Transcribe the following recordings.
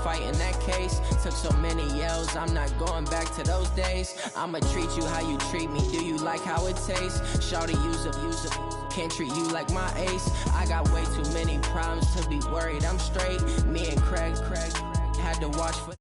fight in that case. Took so many yells, I'm not going back to those days. I'ma treat you how you treat me, do you like how it tastes? Shawty, use up, can't treat you like my ace. I got way too many problems to be worried, I'm straight. Me and Craig had to watch for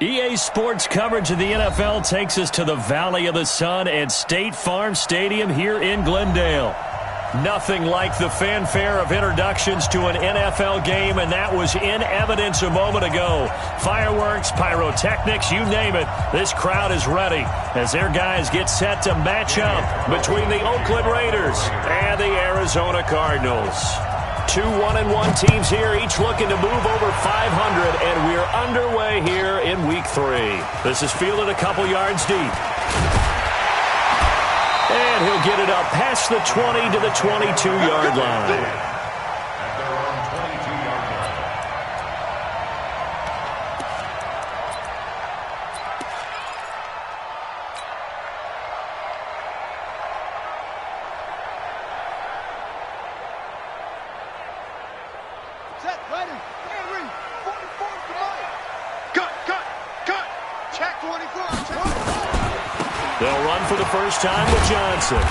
EA Sports coverage of the NFL takes us to the Valley of the Sun at State Farm Stadium here in Glendale. Nothing like the fanfare of introductions to an NFL game, and that was in evidence a moment ago. Fireworks, pyrotechnics, you name it. This crowd is ready as their guys get set to match up between the Oakland Raiders and the Arizona Cardinals. Two 1-1 teams here, each looking to move over 500, and we're underway here in Week 3. This is fielded a couple yards deep. And he'll get it up past the 20 to the 22-yard line. They'll run for the first time with Johnson.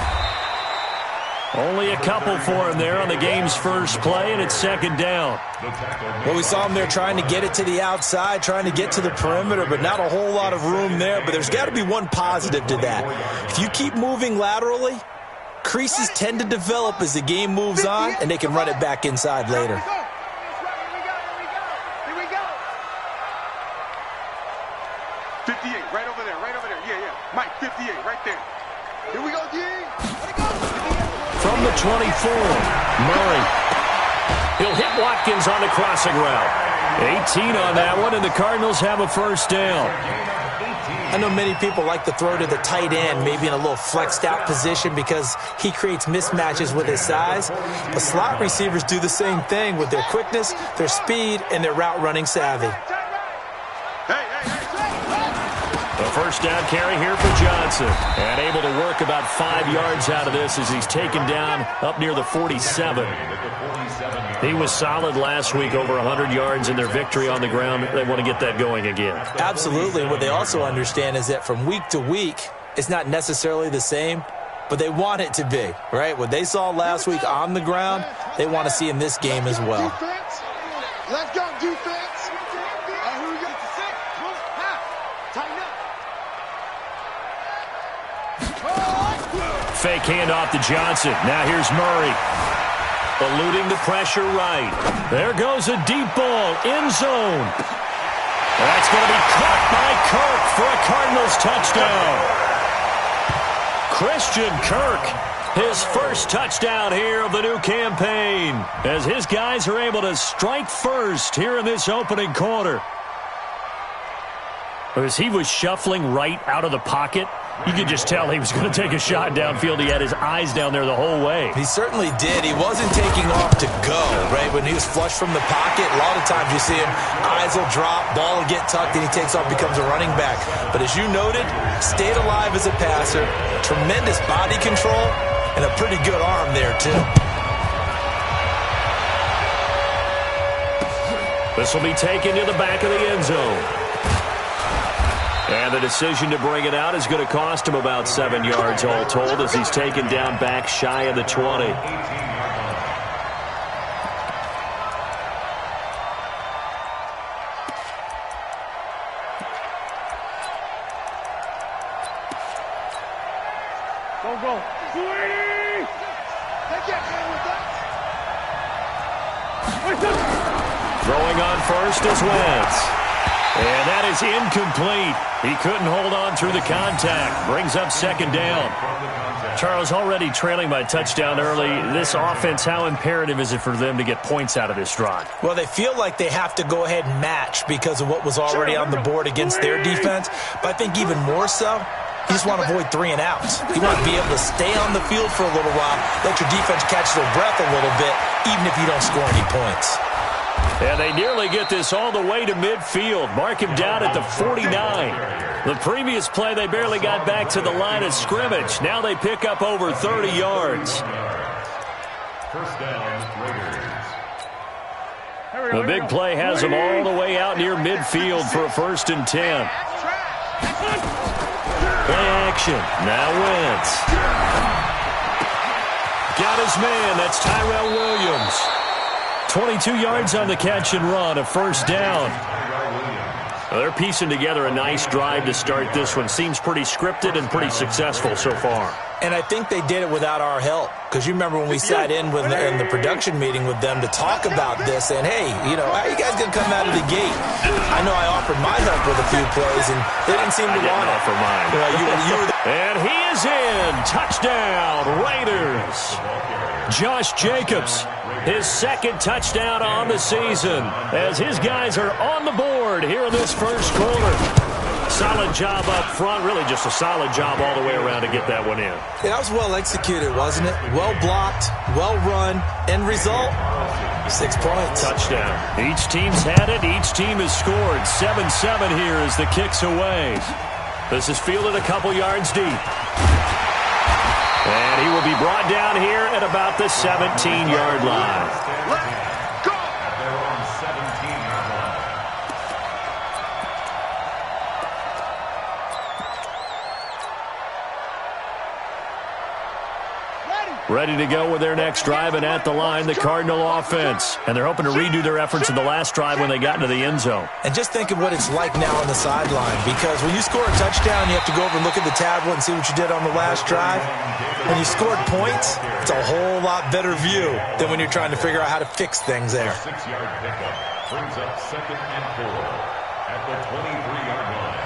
Only a couple for him there on the game's first play, and it's second down. Well, we saw him there trying to get it to the outside, trying to get to the perimeter, but not a whole lot of room there. But there's got to be one positive to that. If you keep moving laterally, creases tend to develop as the game moves on, and they can run it back inside later. From the 24, Murray. He'll hit Watkins on the crossing route. 18 on that one, and the Cardinals have a first down. I know many people like to throw to the tight end, maybe in a little flexed out position because he creates mismatches with his size. But slot receivers do the same thing with their quickness, their speed, and their route running savvy. The first down carry here for Johnson. And able to work about 5 yards out of this as he's taken down up near the 47. He was solid last week, over 100 yards in their victory on the ground. They want to get that going again. Absolutely. And what they also understand is that from week to week, it's not necessarily the same, but they want it to be, right? What they saw last week on the ground, they want to see in this game as well. Defense. Let's go, defense. Here we go. Tighten up. Fake handoff to Johnson. Now here's Murray. Eluding the pressure right. There goes a deep ball. End zone. That's going to be caught by Kirk for a Cardinals touchdown. Christian Kirk, his first touchdown here of the new campaign, as his guys are able to strike first here in this opening quarter. As he was shuffling right out of the pocket, you could just tell he was going to take a shot downfield. He had his eyes down there the whole way. He certainly did. He wasn't taking off to go, right? When he was flushed from the pocket, a lot of times you see him, eyes will drop, ball will get tucked, and he takes off, becomes a running back. But as you noted, stayed alive as a passer, tremendous body control, and a pretty good arm there, too. This will be taken to the back of the end zone. And the decision to bring it out is going to cost him about 7 yards all told as he's taken down back shy of the 20. Go. Sweetie! Take that man with us. Throwing on first is Wentz. And that is incomplete. He couldn't hold on through the contact. Brings up second down. Charles, already trailing by touchdown early. This offense, how imperative is it for them to get points out of this drive? Well, they feel like they have to go ahead and match because of what was already on the board against their defense. But I think even more so, you just want to avoid 3 and outs. You want to be able to stay on the field for a little while, let your defense catch their breath a little bit, even if you don't score any points. And they nearly get this all the way to midfield. Mark him down at the 49. The previous play, they barely got back to the line of scrimmage. Now they pick up over 30 yards. First down, Raiders. The big play has them all the way out near midfield for a 1st and 10. Play action. Now Wentz. Got his man. That's Tyrell Williams. 22 yards on the catch and run, a 1st down. Well, they're piecing together a nice drive to start this one. Seems pretty scripted and pretty successful so far. And I think they did it without our help. Because you remember when we sat in the production meeting with them to talk about this, and hey, you know, how are you guys going to come out of the gate? I know I offered my help with a few plays, and they didn't seem to want it. Offer mine. And he is in. Touchdown, Raiders. Josh Jacobs, his 2nd touchdown on the season, as his guys are on the board here in this 1st quarter. Solid job up front, really just a solid job all the way around to get that one in. Yeah, that was well executed, wasn't it? Well blocked, well run, end result, 6 points. Touchdown. Each team's had it, each team has scored. 7-7 here as the kick's away. This is fielded a couple yards deep. And he will be brought down here at about the 17-yard line. They're on 17-yard line. Ready to go with their next drive, and at the line, the Cardinal offense. And they're hoping to redo their efforts in the last drive when they got into the end zone. And just think of what it's like now on the sideline, because when you score a touchdown, you have to go over and look at the tablet and see what you did on the last drive. When you scored points, it's a whole lot better view than when you're trying to figure out how to fix things there. 6-yard pickup brings up 2nd and 4 at the 23-yard line.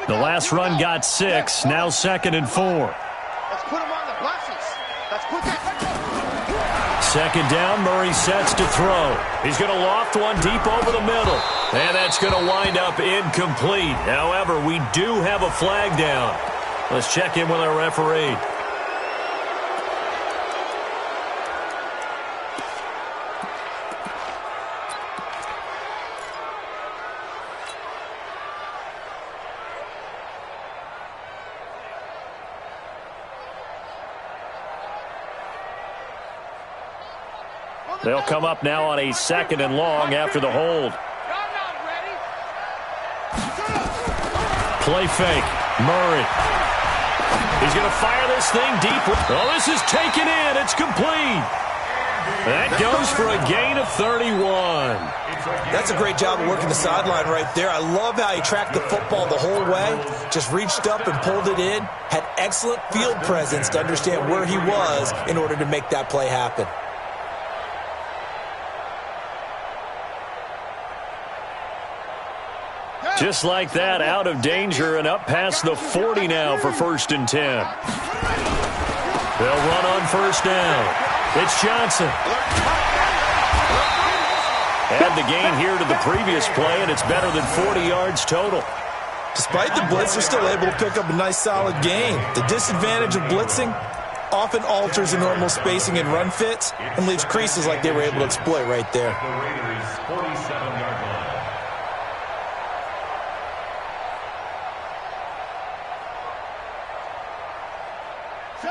The last run got 6, now 2nd and 4. Let's put him on the buses. Let's put that. 2nd down, Murray sets to throw. He's going to loft one deep over the middle. And that's going to wind up incomplete. However, we do have a flag down. Let's check in with our referee. They'll come up now on a 2nd and long after the hold. Play fake. Murray. He's going to fire this thing deep. Oh, this is taken in. It's complete. That goes for a gain of 31. That's a great job of working the sideline right there. I love how he tracked the football the whole way, just reached up and pulled it in, had excellent field presence to understand where he was in order to make that play happen. Just like that, out of danger and up past the 40 now for 1st and 10. They'll run on 1st down. It's Johnson. Add the gain here to the previous play, and it's better than 40 yards total. Despite the blitz, they're still able to pick up a nice solid gain. The disadvantage of blitzing often alters the normal spacing and run fits and leaves creases like they were able to exploit right there. The Raiders' 47-yard line.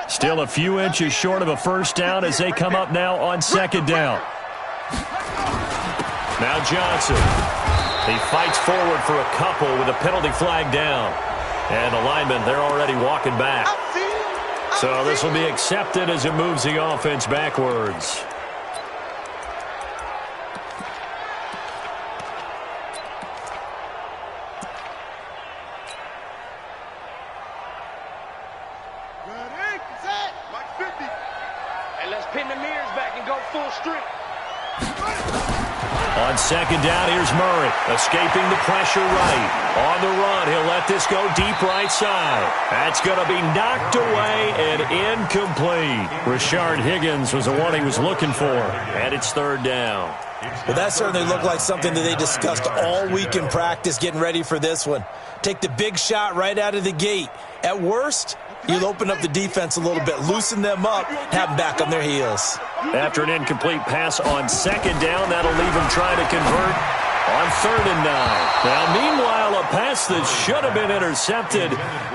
Still a few inches short of a 1st down as they come up now on 2nd down. Now Johnson. He fights forward for a couple with a penalty flag down. And the linemen, they're already walking back. So this will be accepted as it moves the offense backwards. On 2nd down, here's Murray, escaping the pressure right. On the run, he'll let this go deep right side. That's going to be knocked away and incomplete. Rashard Higgins was the one he was looking for, and it's 3rd down. Well, that certainly looked like something that they discussed all week in practice getting ready for this one. Take the big shot right out of the gate. At worst, You'll open up the defense a little bit, loosen them up, have them back on their heels. After an incomplete pass on second down, that'll leave them trying to convert on 3rd and 9. Now, meanwhile, a pass that should have been intercepted,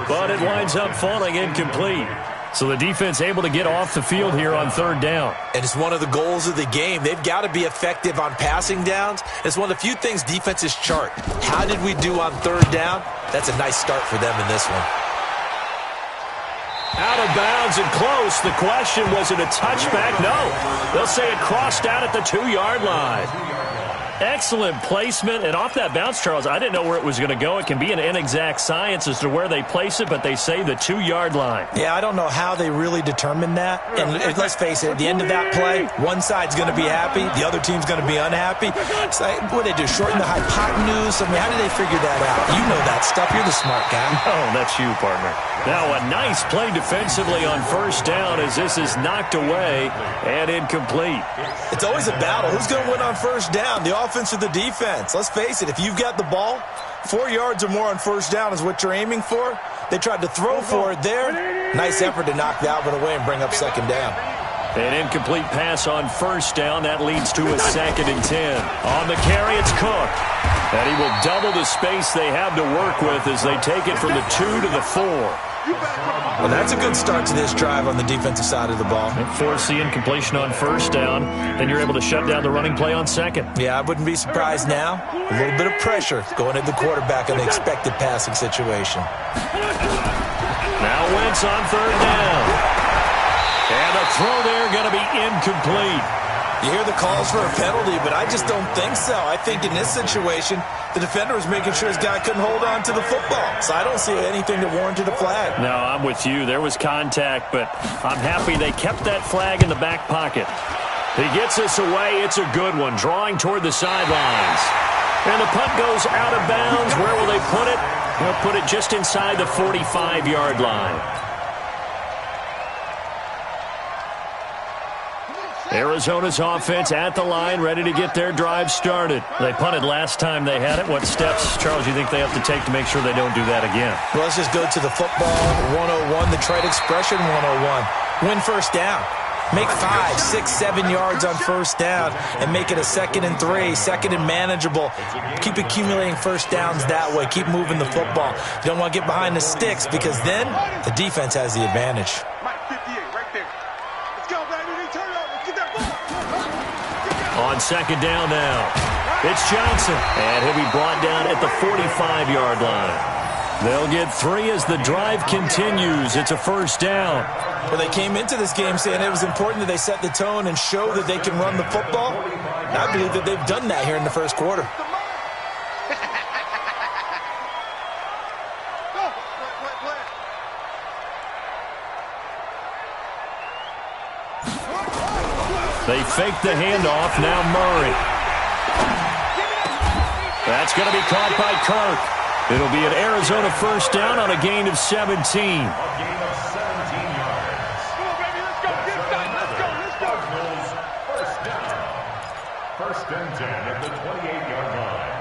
but it winds up falling incomplete. So the defense able to get off the field here on 3rd down. And it's one of the goals of the game. They've got to be effective on passing downs. It's one of the few things defenses chart. How did we do on 3rd down? That's a nice start for them in this one. Out of bounds and close. The question, was it a touchback? No. They'll say it crossed out at the 2-yard line. Excellent placement, and off that bounce, Charles, I didn't know where it was going to go. It can be an inexact science as to where they place it, but they say the 2-yard line. Yeah, I don't know how they really determined that. And let's face it, at the end of that play, one side's going to be happy, the other team's going to be unhappy. It's like, what do they do, shorten the hypotenuse? I mean, how did they figure that out? You know that stuff. You're the smart guy. Oh, that's you, partner. Now a nice play defensively on 1st down as this is knocked away and incomplete. It's always a battle. Who's going to win on 1st down? The offense or the defense? Let's face it, if you've got the ball, 4 yards or more on 1st down is what you're aiming for. They tried to throw for it there. Nice effort to knock that one away and bring up 2nd down. An incomplete pass on 1st down. That leads to a 2nd and 10. On the carry, it's Cook. And he will double the space they have to work with as they take it from the 2 to the 4. Well, that's a good start to this drive on the defensive side of the ball. They force the incompletion on 1st down. Then you're able to shut down the running play on 2nd. Yeah, I wouldn't be surprised now. A little bit of pressure going at the quarterback in the expected passing situation. Now Wentz on 3rd down. And a throw there going to be incomplete. You hear the calls for a penalty, but I just don't think so. I think in this situation, the defender was making sure his guy couldn't hold on to the football. So I don't see anything that warranted a flag. No, I'm with you. There was contact, but I'm happy they kept that flag in the back pocket. He gets us away. It's a good one, drawing toward the sidelines. And the punt goes out of bounds. Where will they put it? They'll put it just inside the 45-yard line. Arizona's offense at the line, ready to get their drive started. They punted last time they had it. What steps, Charles, you think they have to take to make sure they don't do that again? Well, let's just go to the football 101, the trade expression 101. Win 1st down. Make 5, 6, 7 yards on 1st down and make it a 2nd and 3, 2nd and manageable. Keep accumulating 1st downs that way. Keep moving the football. You don't want to get behind the sticks because then the defense has the advantage. On 2nd down now, it's Johnson, and he'll be brought down at the 45-yard line. They'll get 3 as the drive continues. It's a 1st down. Well, they came into this game saying it was important that they set the tone and show that they can run the football. I believe that they've done that here in the 1st quarter. They fake the handoff. Now Murray. That's going to be caught by Kirk. It'll be an Arizona 1st down on a gain of 17. A gain of 17 yards. Come on, baby, let's go. Get it done. Let's go. Let's go. Cardinals 1st down. 1st and 10 at the 28-yard line.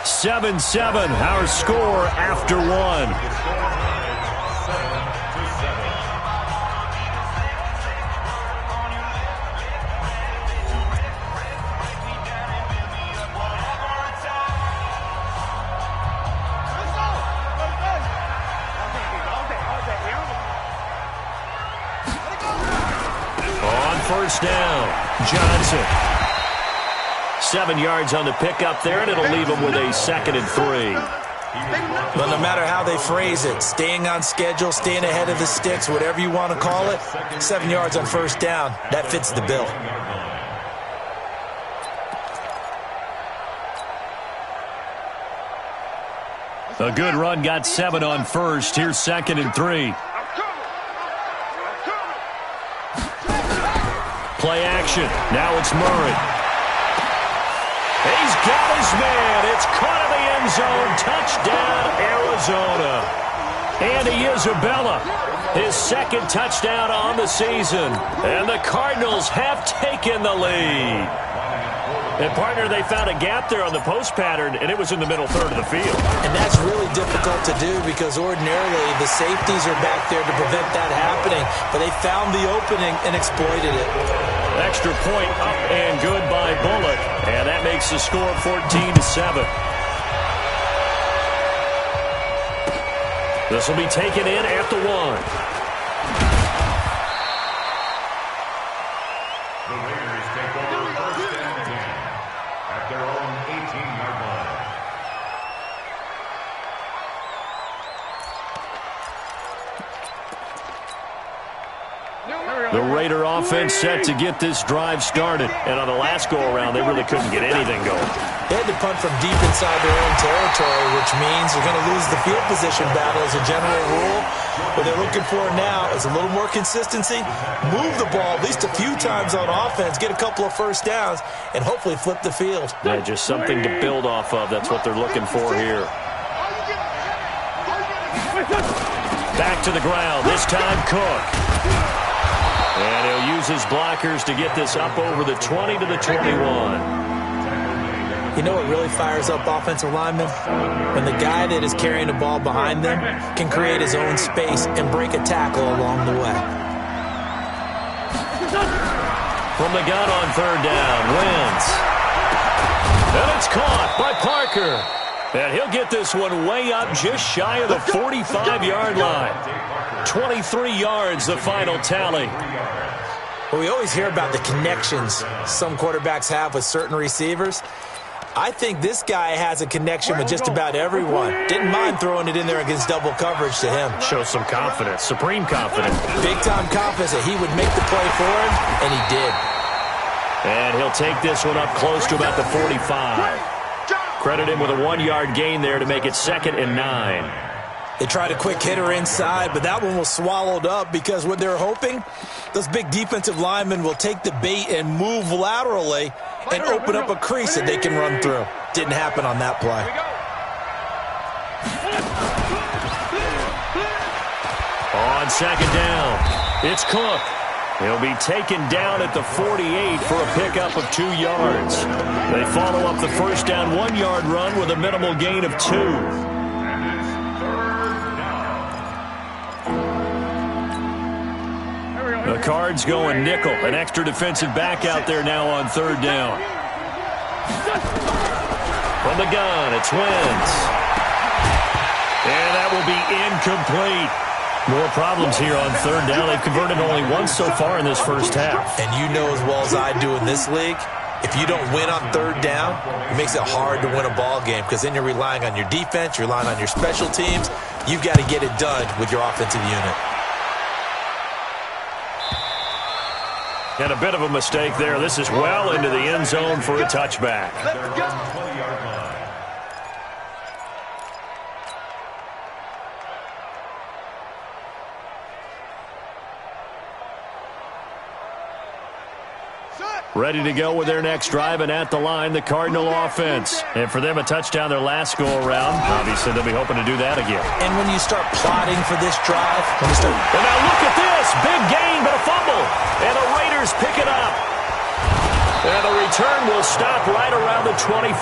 7-7, our score after 1. On 1st down, Johnson. 7 yards on the pickup there, and it'll leave them with a 2nd and 3. Well, no matter how they phrase it, staying on schedule, staying ahead of the sticks, whatever you want to call it, 7 yards on 1st down, that fits the bill. A good run got 7 on 1st. Here's 2nd and 3. Play action. Now it's Murray. He's got his man. It's caught in the end zone. Touchdown, Arizona. And he Isabella, his second touchdown on the season. And the Cardinals have taken the lead. And, partner, they found a gap there on the post pattern, and it was in the middle third of the field. And that's really difficult to do because ordinarily the safeties are back there to prevent that happening. But they found the opening and exploited it. Extra point up and good by Bullock. And that makes the score 14-7. This will be taken in at the 1. The Raider offense set to get this drive started. And on the last go-around, they really couldn't get anything going. They had to punt from deep inside their own territory, which means they're going to lose the field position battle as a general rule. What they're looking for now is a little more consistency, move the ball at least a few times on offense, get a couple of first downs, and hopefully flip the field. Yeah, just something to build off of. That's what they're looking for here. Back to the ground. This time Cook. And he'll use his blockers to get this up over the 20 to the 21. You know what really fires up offensive linemen? When the guy that is carrying the ball behind them can create his own space and break a tackle along the way. From the gun on third down, Wentz. And it's caught by Parker. And he'll get this one way up just shy of the 45-yard line. 23 yards, the final tally. Well, we always hear about the connections some quarterbacks have with certain receivers. I think this guy has a connection with just about everyone. Didn't mind throwing it in there against double coverage to him. Shows some confidence, supreme confidence. Big-time confidence that he would make the play for him, and he did. And he'll take this one up close to about the 45. Credit him with a 1-yard gain there to make it 2nd and 9. They tried a quick hitter inside, but that one was swallowed up because what they're hoping, those big defensive linemen will take the bait and move laterally and open up a crease that they can run through. Didn't happen on that play. On second down, it's Cook. He'll be taken down at the 48 for a pickup of 2 yards. They follow up the first down 1-yard run with a minimal gain of 2. The Cards going nickel. An extra defensive back out there now on third down. From the gun, it's Wentz. And that will be incomplete. More problems here on third down. They've converted only once so far in this first half. And you know as well as I do in this league, if you don't win on third down, it makes it hard to win a ball game because then you're relying on your defense, you're relying on your special teams. You've got to get it done with your offensive unit. And a bit of a mistake there. This is well into the end zone for a touchback. Let's go. 20-yard line. Ready to go with their next drive, and at the line, the Cardinal offense. And for them, a touchdown their last go-around. Obviously, they'll be hoping to do that again. And when you start plotting for this drive, and now look at this. Big gain, but a fumble. And the Raiders pick it up. And the return will stop right around the 25.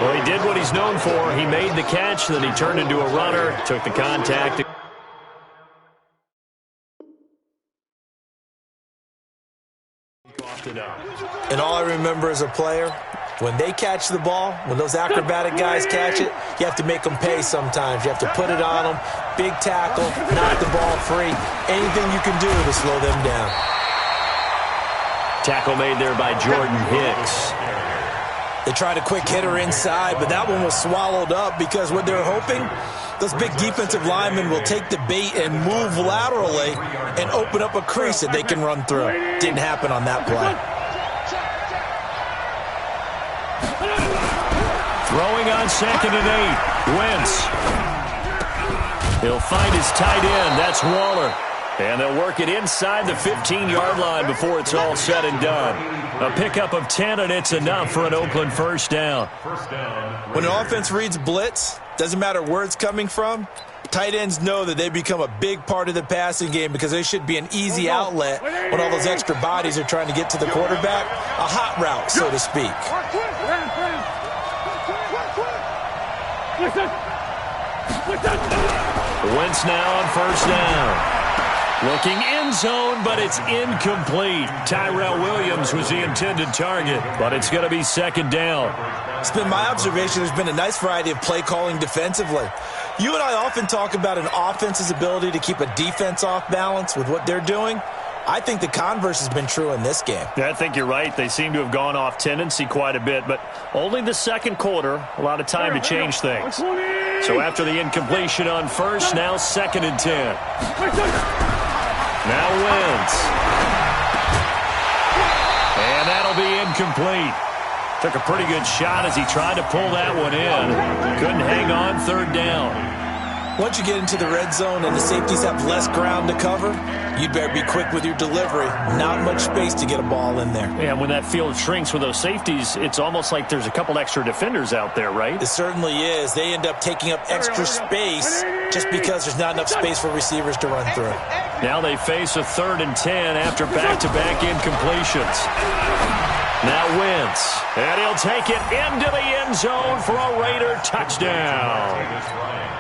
Well, he did what he's known for. He made the catch, then he turned into a runner, took the contact. And all I remember as a player, when they catch the ball, when those acrobatic guys catch it, you have to make them pay sometimes. You have to put it on them, big tackle, knock the ball free, anything you can do to slow them down. Tackle made there by Jordan Hicks. They tried a quick hitter inside, but that one was swallowed up because what they're hoping, those big defensive linemen will take the bait and move laterally and open up a crease that they can run through. Didn't happen on that play. Throwing on 2nd and 8. Wentz. He'll find his tight end. That's Waller. And they'll work it inside the 15-yard line before it's all said and done. A pickup of 10, and it's enough for an Oakland first down. When an offense reads blitz, doesn't matter where it's coming from, Tight ends know that they become a big part of the passing game because they should be an easy outlet when all those extra bodies are trying to get to the quarterback. A hot route, so to speak. Wentz now on first down. Looking end zone, but it's incomplete. Tyrell Williams was the intended target, but it's going to be second down. It's been my observation there's been a nice variety of play calling defensively. You and I often talk about an offense's ability to keep a defense off balance with what they're doing. I think the converse has been true in this game. Yeah, I think you're right. They seem to have gone off tendency quite a bit, but only the second quarter, a lot of time to change things. So after the incompletion on first, now second and 10. Now Wentz. And that'll be incomplete. Took a pretty good shot as he tried to pull that one in. Couldn't hang on, third down. Once you get into the red zone and the safeties have less ground to cover, you'd better be quick with your delivery. Not much space to get a ball in there. Yeah, when that field shrinks with those safeties, it's almost like there's a couple extra defenders out there, right? It certainly is. They end up taking up extra space just because there's not enough space for receivers to run through. Now they face a 3rd and 10 after back-to-back incompletions. Now Wentz, and he'll take it into the end zone for a Raider touchdown.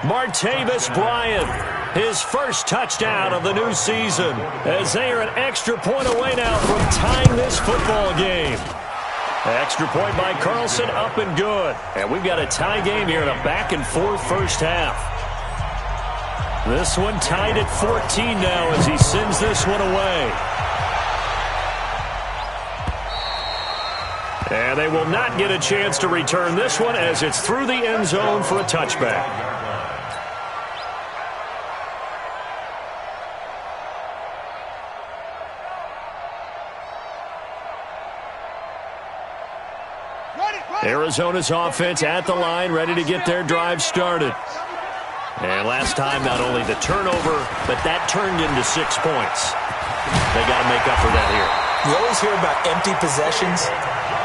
Martavis Bryant, his first touchdown of the new season, as they are an extra point away now from tying this football game. Extra point by Carlson, up and good. And we've got a tie game here in a back-and-forth first half. This one tied at 14 now as he sends this one away. And they will not get a chance to return this one as it's through the end zone for a touchback. Arizona's offense at the line, ready to get their drive started. And last time, not only the turnover, but that turned into 6 points. They got to make up for that here. You always hear about empty possessions,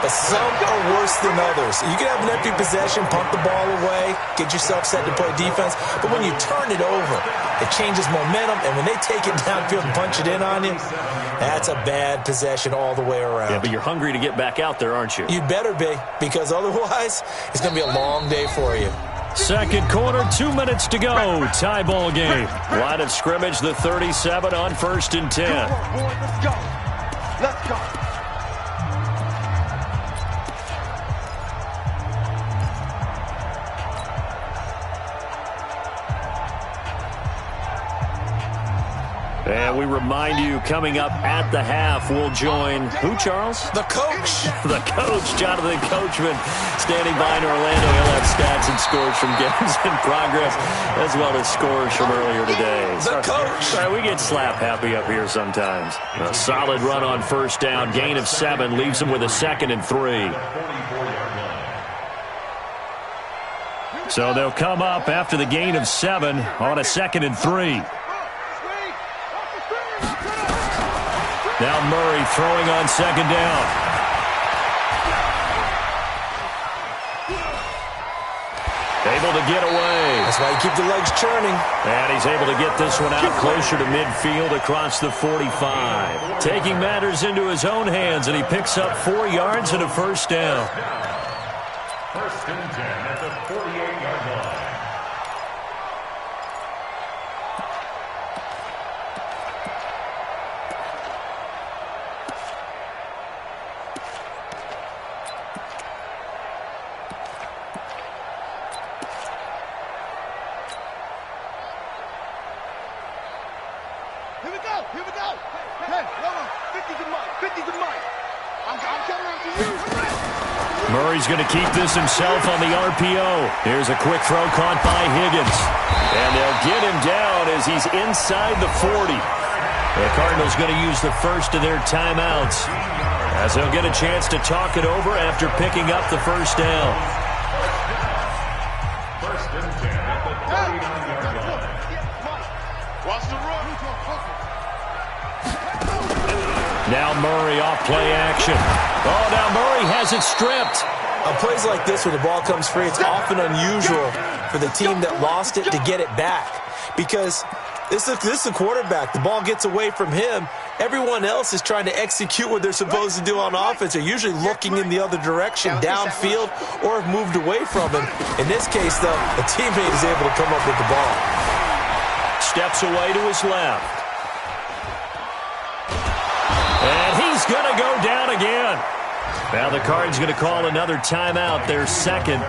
but some are worse than others. You can have an empty possession, pump the ball away, get yourself set to play defense, but when you turn it over, it changes momentum, and when they take it downfield and punch it in on you, that's a bad possession all the way around. Yeah, but you're hungry to get back out there, aren't you? You better be, because otherwise, it's going to be a long day for you. Second quarter, 2 minutes to go. Tie ball game. Line of scrimmage, the 37 on 1st and 10. Come on, boy, let's go. Let's go. And we remind you, coming up at the half, we'll join who, Charles? The coach. The coach, Jonathan Coachman, standing by in Orlando. He'll have stats and scores from games in progress, as well as scores from earlier today. The coach. Sorry, we get slap happy up here sometimes. A solid run on first down, gain of 7, leaves him with a 2nd and 3. So they'll come up after the gain of 7 on a 2nd and 3. Now Murray throwing on 2nd down. Able to get away. That's why you keep the legs churning. And he's able to get this one out closer to midfield across the 45. Taking matters into his own hands, and he picks up 4 yards and a first down. 1st and 10 at the 48-yard line. Murray's going to keep this himself on the RPO. Here's a quick throw caught by Higgins. And they'll get him down as he's inside the 40. The Cardinals going to use the first of their timeouts, as they'll get a chance to talk it over after picking up the first down. 1st and 10 at the 39-yard line. Watch the run. Now Murray off play action. Oh, now Murray has it stripped. On plays like this, when the ball comes free, it's often unusual for the team that lost it to get it back. because this is a quarterback. The ball gets away from him. Everyone else is trying to execute what they're supposed to do on offense. They're usually looking in the other direction, downfield, or have moved away from him. In this case, though, a teammate is able to come up with the ball. Steps away to his left. And he's going to go down again. Now the Cards going to call another timeout, their second,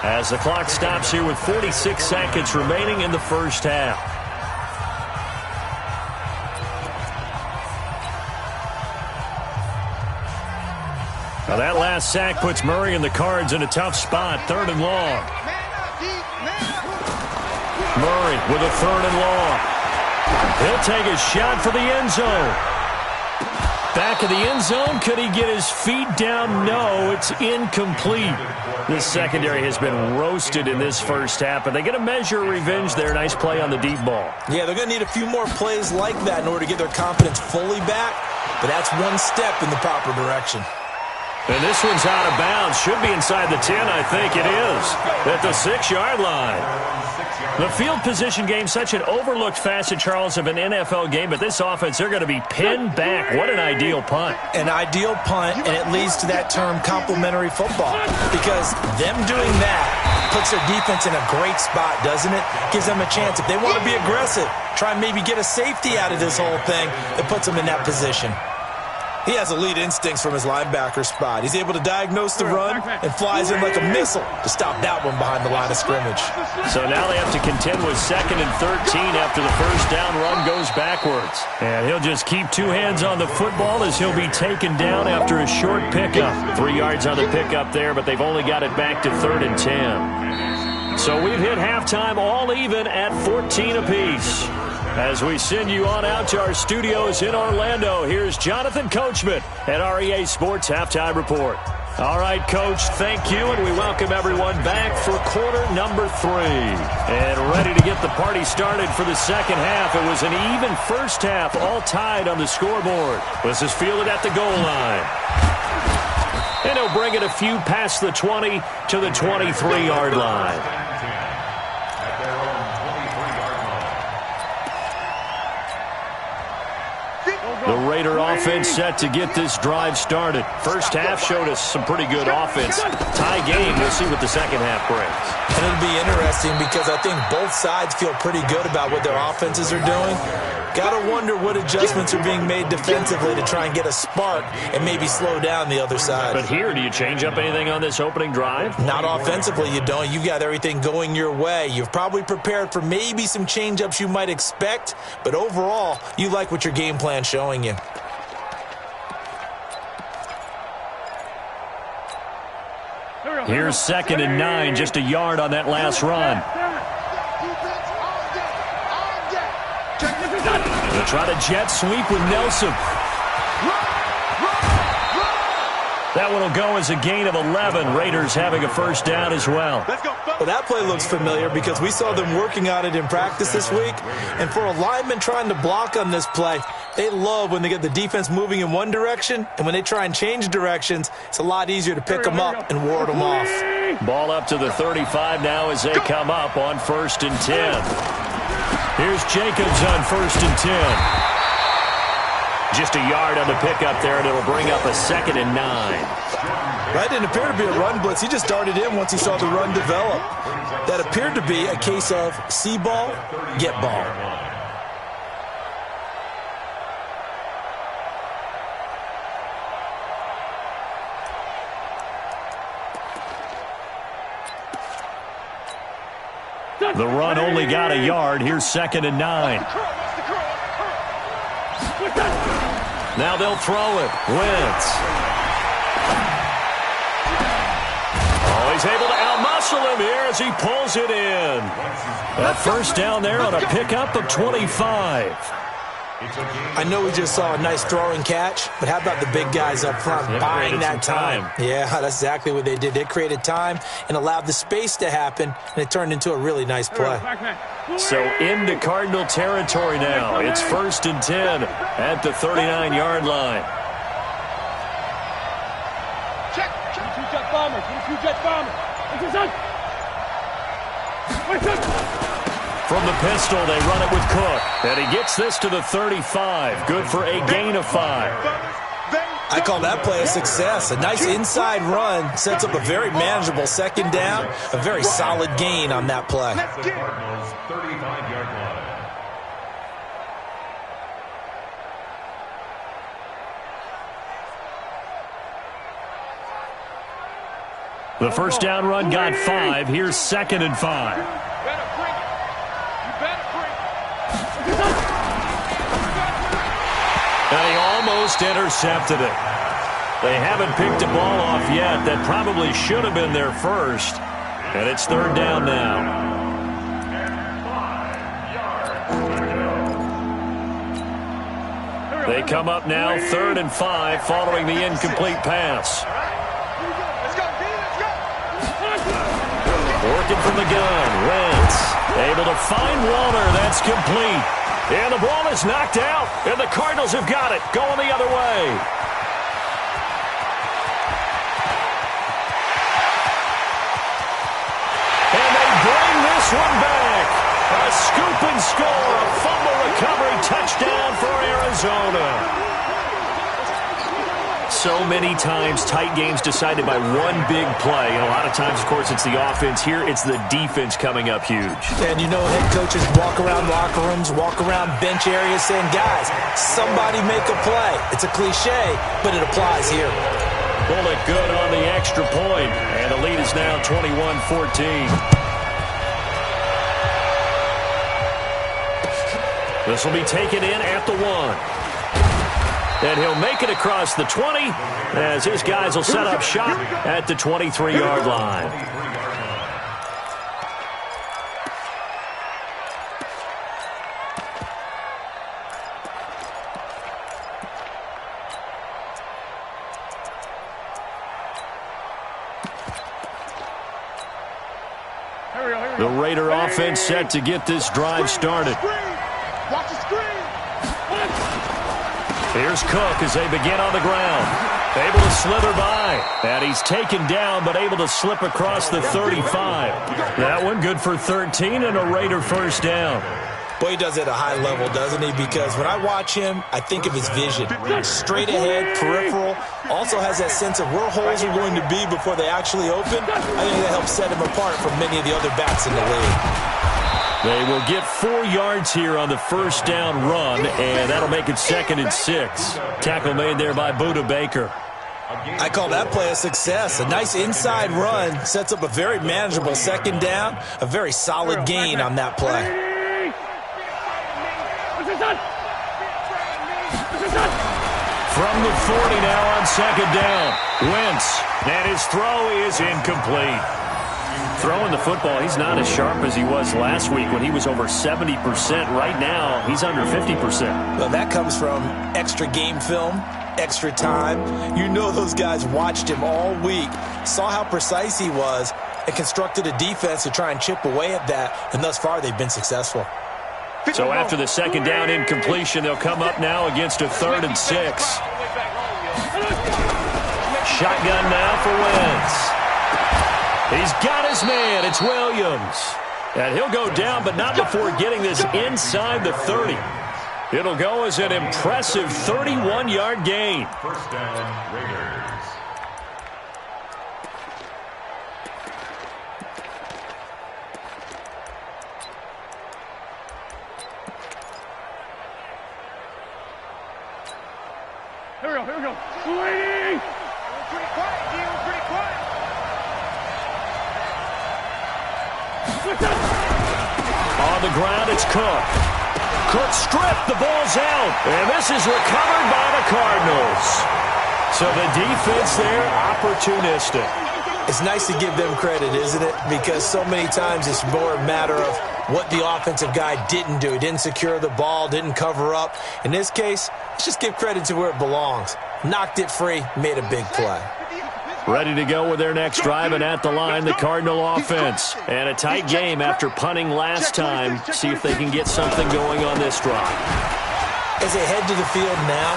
as the clock stops here with 46 seconds remaining in the first half. Now that last sack puts Murray and the Cards in a tough spot, 3rd and long. Murray with a 3rd and long. He'll take a shot for the end zone. Back of the end zone. Could he get his feet down? No, it's incomplete. This secondary has been roasted in this first half, but they get a measure of revenge there. Nice play on the deep ball. Yeah, they're going to need a few more plays like that in order to get their confidence fully back, but that's one step in the proper direction. And this one's out of bounds. Should be inside the 10, I think it is. At the 6-yard line. The field position game, such an overlooked facet, Charles, of an NFL game, but this offense, they're going to be pinned back. What an ideal punt. An ideal punt, and it leads to that term complementary football, because them doing that puts their defense in a great spot, doesn't it? Gives them a chance. If they want to be aggressive, try and maybe get a safety out of this whole thing, it puts them in that position. He has elite instincts from his linebacker spot. He's able to diagnose the run and flies in like a missile to stop that one behind the line of scrimmage. So now they have to contend with 2nd and 13 after the first down run goes backwards. And he'll just keep 2 hands on the football as he'll be taken down after a short pickup. 3 yards on the pickup there, but they've only got it back to 3rd and 10. So we've hit halftime all even at 14 apiece. As we send you on out to our studios in Orlando, here's Jonathan Coachman at our EA Sports Halftime Report. All right, Coach, thank you, and we welcome everyone back for quarter number 3. And ready to get the party started for the second half. It was an even first half, all tied on the scoreboard. This is fielded at the goal line. And he'll bring it a few past the 20 to the 23-yard line. The Raider offense set to get this drive started. First half showed us some pretty good offense. Tie game, we'll see what the second half brings. And it'll be interesting because I think both sides feel pretty good about what their offenses are doing. Got to wonder what adjustments are being made defensively to try and get a spark and maybe slow down the other side. But here, do you change up anything on this opening drive? Not offensively, you don't. You've got everything going your way. You've probably prepared for maybe some change-ups you might expect, but overall, you like what your game plan's showing you. Here's 2nd and 9, just a yard on that last run. They'll try to jet sweep with Nelson. That one will go as a gain of 11. Raiders having a first down as well. Well, that play looks familiar because we saw them working on it in practice this week. And for a lineman trying to block on this play, they love when they get the defense moving in one direction. And when they try and change directions, it's a lot easier to pick them up and ward them off. Ball up to the 35 now as they come up on 1st and 10. Here's Jacobs on 1st and 10. Just a yard on the pickup there, and it'll bring up a 2nd and 9. That didn't appear to be a run blitz. He just darted in once he saw the run develop. That appeared to be a case of see ball, get ball. The run only got a yard. Here's 2nd and 9. Now they'll throw it. Wentz. Oh, he's able to outmuscle him here as he pulls it in. A first down there on a pickup of 25. I know we just saw a nice throwing catch, but how about the big guys up front buying that time? Yeah, that's exactly what they did. They created time and allowed the space to happen, and it turned into a really nice play. So into Cardinal territory now. It's 1st and 10 at the 39-yard line. Check. Two-jet bomber. Two-jet bomber. From the pistol, they run it with Cook. And he gets this to the 35. Good for a gain of 5. I call that play a success. A nice inside run sets up a very manageable second down. A very solid gain on that play. Cardinals 35-yard line. The first down run got 5. Here's 2nd and 5. And he almost intercepted it. They haven't picked a ball off yet. That probably should have been their first. And it's 3rd down now. They come up now 3rd and 5 following the incomplete pass. Working from the gun. Wentz able to find Walter. That's complete. And the ball is knocked out. And the Cardinals have got it. Going the other way. And they bring this one back. A scoop and score. A fumble recovery touchdown for Arizona. So many times tight games decided by one big play. And a lot of times, of course, it's the offense. Here, it's the defense coming up huge. And you know head coaches walk around locker rooms, walk around bench areas saying, guys, somebody make a play. It's a cliche, but it applies here. Bullet good on the extra point. And the lead is now 21-14. This will be taken in at the 1. And he'll make it across the 20 as his guys will set up shop at the 23-yard line. The Raider offense set to get this drive started. Watch the screen. Here's Cook as they begin on the ground. Able to slither by. And he's taken down, but able to slip across the 35. That one good for 13 and a Raider first down. Boy, he does it at a high level, doesn't he? Because when I watch him, I think of his vision. Straight ahead, peripheral. Also has that sense of where holes are going to be before they actually open. I think that helps set him apart from many of the other backs in the league. They will get 4 yards here on the first down run, and that'll make it 2nd and 6. Tackle made there by Buda Baker. I call that play a success. A nice inside run sets up a very manageable second down. A very solid gain on that play. From the 40 now on 2nd down. Wentz, and his throw is incomplete. Throwing the football, he's not as sharp as he was last week when he was over 70%. Right now, he's under 50%. Well, that comes from extra game film, extra time. You know those guys watched him all week, saw how precise he was, and constructed a defense to try and chip away at that, and thus far they've been successful. So after the second down incompletion, they'll come up now against a 3rd and 6. Shotgun now for Wentz. He's got his man. It's Williams. And he'll go down, but not before getting this inside the 30. It'll go as an impressive 31-yard gain. First down, Raiders. Here we go. Waiting. Pretty quiet, Gio. Pretty quiet. On the ground, it's Cook. Cook stripped. The ball's out. And this is recovered by the Cardinals. So the defense there, opportunistic. It's nice to give them credit, isn't it? Because so many times it's more a matter of what the offensive guy didn't do. He didn't secure the ball, didn't cover up. In this case, let's just give credit to where it belongs. Knocked it free, made a big play. Ready to go with their next drive, and at the line, the Cardinal offense. And a tight game after punting last time. See if they can get something going on this drive. As they head to the field now,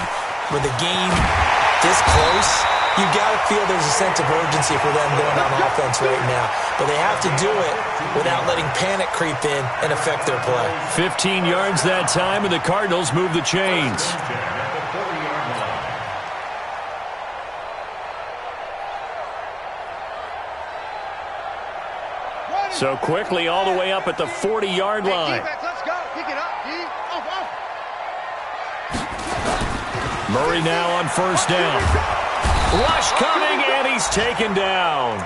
where the game this close, you got to feel there's a sense of urgency for them going on offense right now. But they have to do it without letting panic creep in and affect their play. 15 yards that time, and the Cardinals move the chains. So quickly all the way up at the 40-yard line. Let's go. Pick it up, D. Murray now on first down. Rush coming, and he's taken down.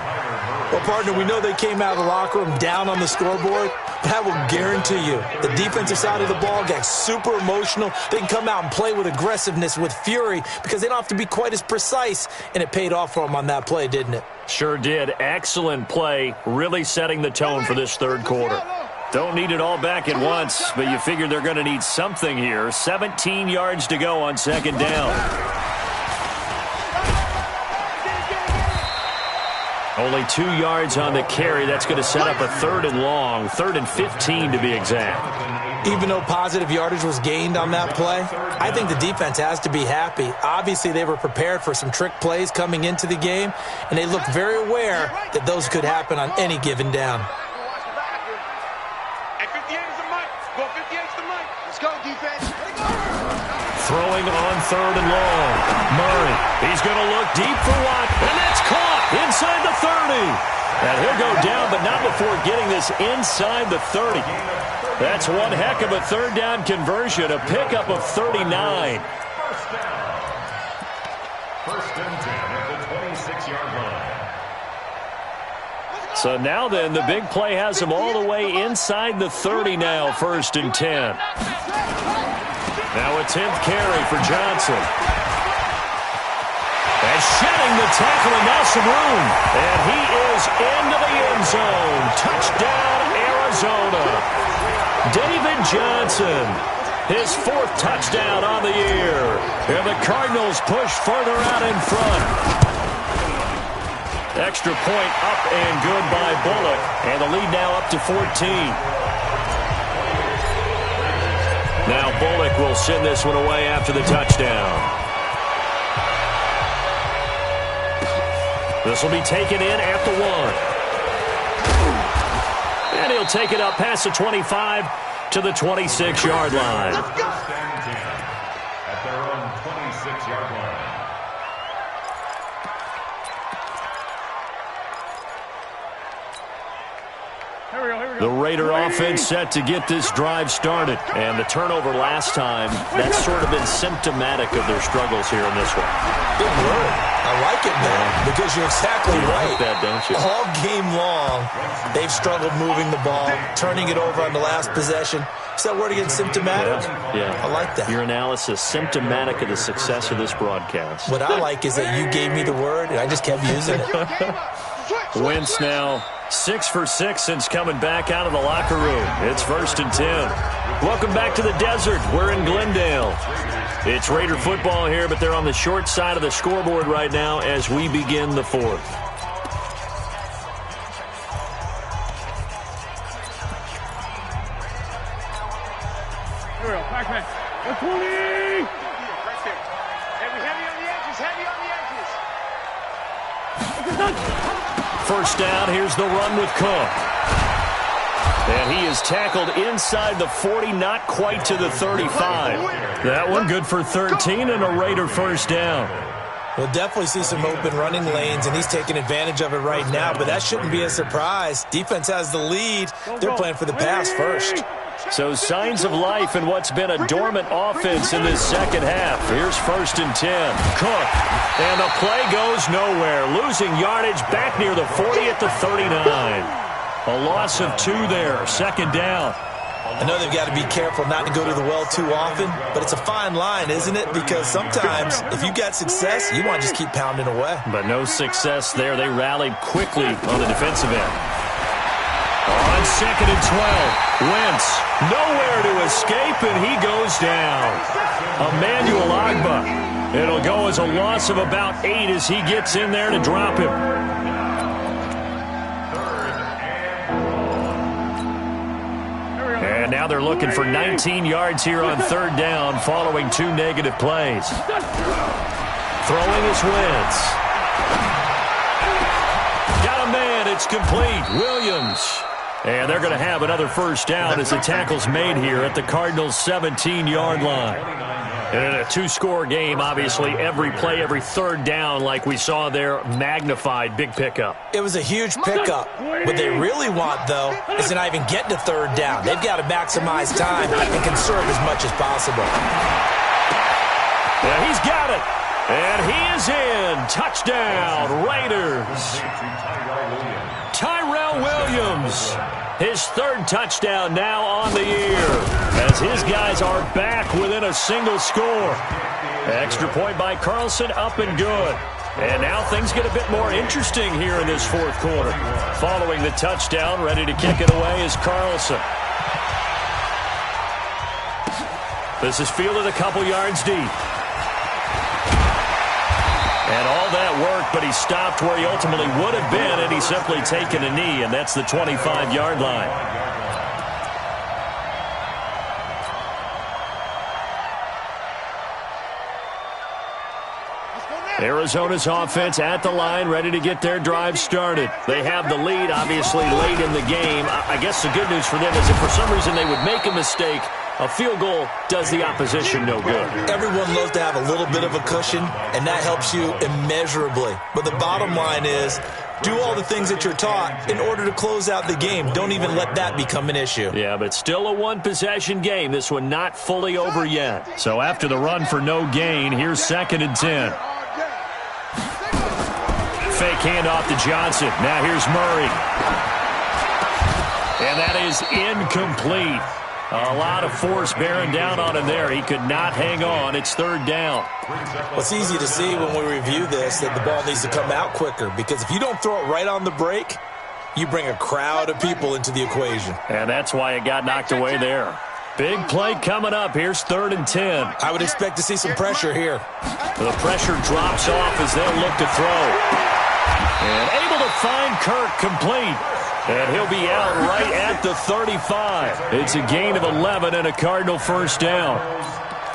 Well, partner, we know they came out of the locker room down on the scoreboard, but I will guarantee you the defensive side of the ball got super emotional. They can come out and play with aggressiveness, with fury, because they don't have to be quite as precise, and it paid off for them on that play, didn't it? Sure did. Excellent play, really setting the tone for this third quarter. Don't need it all back at once, but you figure they're going to need something here. 17 yards to go on second down. Only 2 yards on the carry. That's going to set up a 3rd and long, 3rd and 15 to be exact. Even though positive yardage was gained on that play, I think the defense has to be happy. Obviously, they were prepared for some trick plays coming into the game, and they looked very aware that those could happen on any given down. Let's go, defense. Throwing on 3rd and long. Murray, he's going to look deep for one, and that's caught inside the 30. And he'll go down, but not before getting this inside the 30. That's one heck of a third down conversion, a pickup of 39. First and 10 at the 26-yard line. So now then, the big play has him all the way inside the 30 now, 1st and 10. Now a 10th carry for Johnson. And shedding the tackle, and now some room. And he is into the end zone. Touchdown, Arizona. David Johnson, his 4th touchdown on the year. And the Cardinals push further out in front. Extra point up and good by Bullock. And the lead now up to 14. Now Bullock will send this one away after the touchdown. This will be taken in at the 1. And he'll take it up past the 25 to the 26-yard line. At their own 26-yard line. The Raider offense set to get this drive started. And the turnover last time, that's sort of been symptomatic of their struggles here in this one. Big word. I like it, man, because you're exactly right. Like that, don't you? All game long, they've struggled moving the ball, turning it over on the last possession. Is that word again, symptomatic? Yeah. I like that. Your analysis, symptomatic of the success of this broadcast. What I like is that you gave me the word, and I just kept using it. Wentz now 6 for 6 since coming back out of the locker room. It's 1st and 10. Welcome back to the desert. We're in Glendale. It's Raider football here, but they're on the short side of the scoreboard right now as we begin the 4th. Here we go. Back. The 20. Right there. Heavy on the edges. Heavy on the edges. First down, here's the run with Cook. And he is tackled inside the 40, not quite to the 35. That one good for 13 and a Raider first down. We'll definitely see some open running lanes, and he's taking advantage of it right now, but that shouldn't be a surprise. Defense has the lead. They're playing for the pass first. So signs of life in what's been a dormant offense in this second half. Here's 1st and 10. Cook. And the play goes nowhere. Losing yardage back near the 40 at the 39. A loss of 2 there. Second down. I know they've got to be careful not to go to the well too often, but it's a fine line, isn't it? Because sometimes if you got success, you want to just keep pounding away. But no success there. They rallied quickly on the defensive end. On 2nd and 12, Wentz nowhere to escape, and he goes down. Emmanuel Ogbah. It'll go as a loss of about 8 as he gets in there to drop him. And now they're looking for 19 yards here on 3rd down following 2 negative plays. Throwing is Wentz. Got a man. It's complete. Williams. And they're going to have another first down as the tackle's made here at the Cardinals' 17-yard line. And in a two-score game, obviously, every play, every third down, like we saw there, magnified, big pickup. It was a huge pickup. What they really want, though, is to not even get to third down. They've got to maximize time and conserve as much as possible. Yeah, he's got it. And he is in. Touchdown, Raiders. Tyrell Williams. His third touchdown now on the year as his guys are back within a single score. Extra point by Carlson, up and good. And now things get a bit more interesting here in this fourth quarter. Following the touchdown, ready to kick it away is Carlson. This is fielded a couple yards deep. And all that work, but he stopped where he ultimately would have been, and he's simply taken a knee, and that's the 25-yard line. Arizona's offense at the line, ready to get their drive started. They have the lead, obviously, late in the game. I guess the good news for them is if for some reason they would make a mistake, a field goal does the opposition no good. Everyone loves to have a little bit of a cushion, and that helps you immeasurably. But the bottom line is, do all the things that you're taught in order to close out the game. Don't even let that become an issue. Yeah, but still a one-possession game. This one not fully over yet. So after the run for no gain, here's 2nd and 10. Fake handoff to Johnson. Now here's Murray. And that is incomplete. A lot of force bearing down on him there. He could not hang on. It's 3rd down. Well, it's easy to see when we review this that the ball needs to come out quicker, because if you don't throw it right on the break, you bring a crowd of people into the equation. And that's why it got knocked away there. Big play coming up. Here's 3rd and 10. I would expect to see some pressure here. The pressure drops off as they'll look to throw. And able to find Kirk complete. And he'll be out right at the 35. It's a gain of 11 and a Cardinal first down.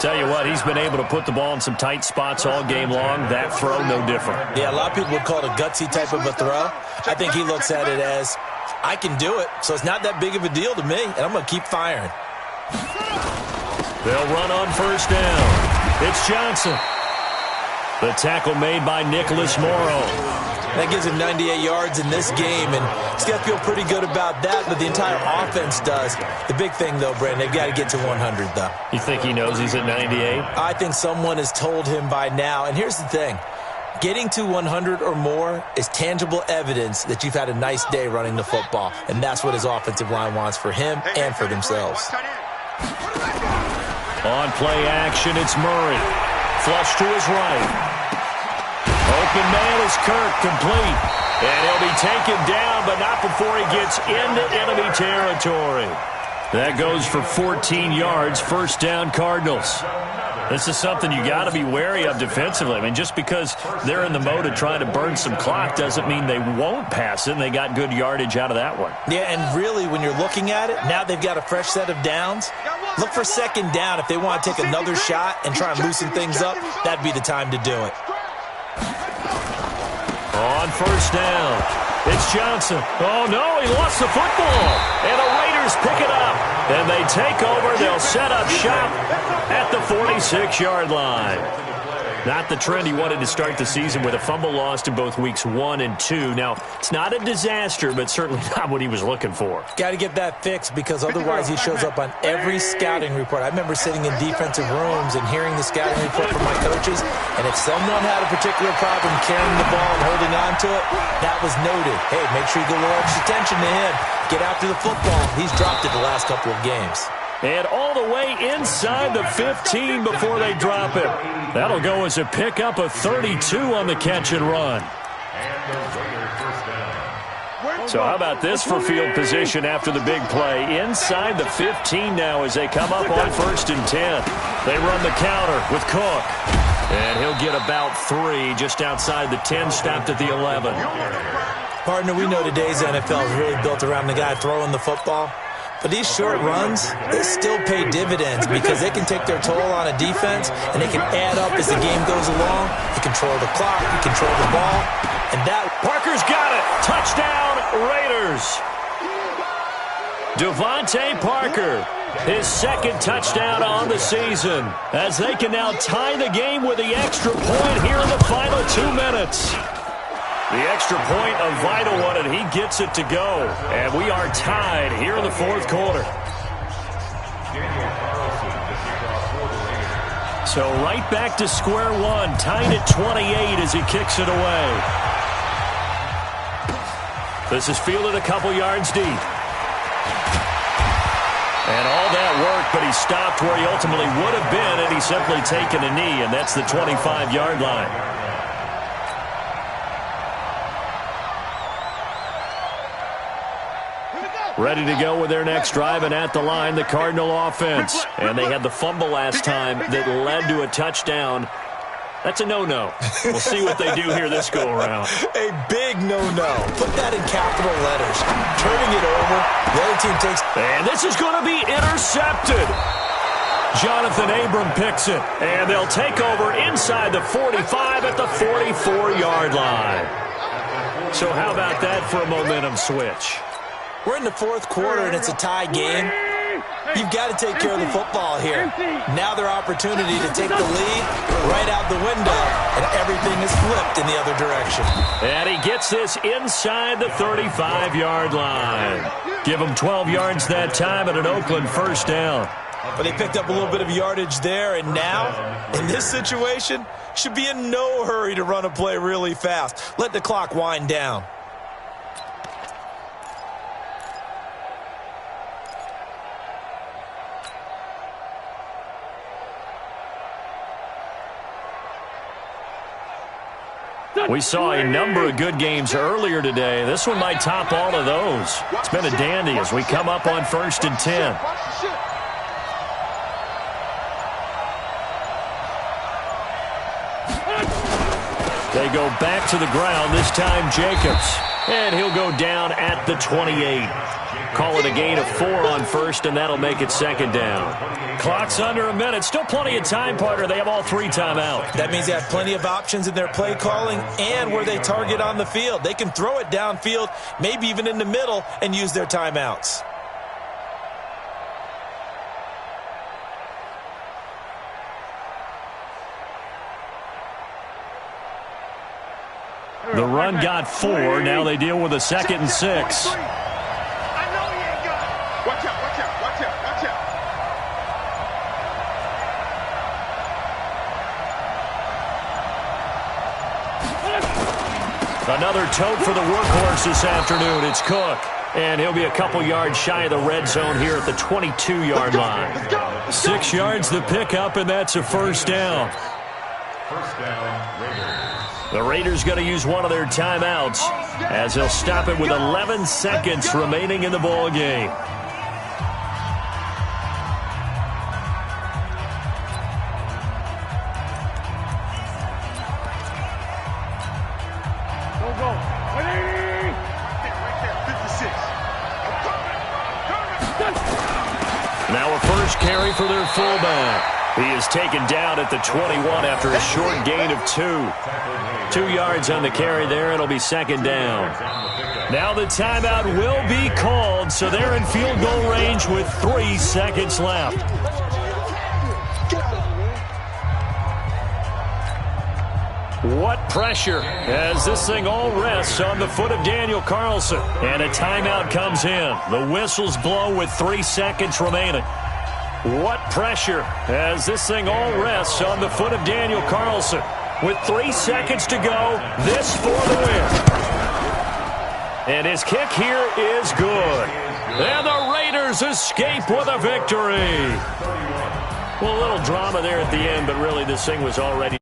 Tell you what, he's been able to put the ball in some tight spots all game long. That throw, no different. Yeah, a lot of people would call it a gutsy type of a throw. I think he looks at it as, I can do it, so it's not that big of a deal to me, and I'm going to keep firing. They'll run on first down. It's Johnson. The tackle made by Nicholas Morrow. That gives him 98 yards in this game, and he's got to feel pretty good about that, but the entire offense does. The big thing, though, Brandon, they've got to get to 100, though. You think he knows he's at 98? I think someone has told him by now, and here's the thing. Getting to 100 or more is tangible evidence that you've had a nice day running the football, and that's what his offensive line wants for him and for themselves. On play action, it's Murray. Flush to his right. Open man is Kirk, complete. And he'll be taken down, but not before he gets into enemy territory. That goes for 14 yards, first down Cardinals. This is something you got to be wary of defensively. I mean, just because they're in the mode of trying to burn some clock doesn't mean they won't pass it, and they got good yardage out of that one. Yeah, and really, when you're looking at it, now they've got a fresh set of downs. Look for 2nd down. If they want to take another shot and try and loosen things up, that'd be the time to do it. On first down, it's Johnson. Oh, no, he lost the football. And the Raiders pick it up. And they take over. They'll set up shop at the 46-yard line. Not the trend he wanted to start the season with a fumble lost in both weeks 1 and 2. Now, it's not a disaster, but certainly not what he was looking for. Got to get that fixed, because otherwise he shows up on every scouting report. I remember sitting in defensive rooms and hearing the scouting report from my coaches, and if someone had a particular problem carrying the ball and holding on to it, that was noted. Hey, make sure you give a little extra attention to him. Get after the football. He's dropped it the last couple of games. And all the way inside the 15 before they drop it. That'll go as a pickup of 32 on the catch and run. So how about this for field position after the big play? Inside the 15 now as they come up on 1st and 10. They run the counter with Cook. And he'll get about 3 just outside the 10, stopped at the 11. Partner, we know today's NFL is really built around the guy throwing the football. But these short runs, they still pay dividends because they can take their toll on a defense, and they can add up as the game goes along. You control the clock, you control the ball, and that... Parker's got it. Touchdown, Raiders. Devontae Parker, his second touchdown on the season, as they can now tie the game with the extra point here in the final 2 minutes. The extra point, a vital one, and he gets it to go. And we are tied here in the fourth quarter. So right back to square one, tied at 28 as he kicks it away. This is fielded a couple yards deep. And all that work, but he stopped where he ultimately would have been, and he's simply taken a knee, and that's the 25-yard line. Ready to go with their next drive, and at the line, the Cardinal offense. And they had the fumble last time that led to a touchdown. That's a no-no. We'll see what they do here this go-around. A big no-no. Put that in capital letters. Turning it over, the other team takes... And this is going to be intercepted. Jonathan Abram picks it, and they'll take over inside the 45 at the 44-yard line. So how about that for a momentum switch? We're in the fourth quarter, and it's a tie game. You've got to take care of the football here. Now their opportunity to take the lead right out the window, and everything is flipped in the other direction. And he gets this inside the 35-yard line. Give him 12 yards that time and an Oakland first down. But they picked up a little bit of yardage there, and now, in this situation, should be in no hurry to run a play really fast. Let the clock wind down. We saw a number of good games earlier today. This one might top all of those. It's been a dandy as we come up on 1st and 10. They go back to the ground, this time Jacobs. And he'll go down at the 28. Call it a gain of 4 on first, and that'll make it second down. Clock's under a minute. Still plenty of time, partner. They have all 3 timeouts. That means they have plenty of options in their play calling and where they target on the field. They can throw it downfield, maybe even in the middle, and use their timeouts. The run got 4. Now they deal with a 2nd and 6. Watch out, watch out, watch out, watch out. Another tote for the workhorse this afternoon. It's Cook. And he'll be a couple yards shy of the red zone here at the 22-yard line. 6 yards the pickup, and that's a first down. First down, Raiders. The Raiders going to use one of their timeouts as they'll stop it with 11 seconds remaining in the ball game. Now a first carry for their fullback. He is taken down at the 21 after a short gain of 2. 2 yards on the carry there. It'll be second down. Now the timeout will be called, so they're in field goal range with 3 seconds left. What pressure as this thing all rests on the foot of Daniel Carlson. And a timeout comes in. The whistles blow with 3 seconds remaining. What pressure as this thing all rests on the foot of Daniel Carlson. With 3 seconds to go, this for the win. And his kick here is good. And the Raiders escape with a victory. Well, a little drama there at the end, but really this thing was already...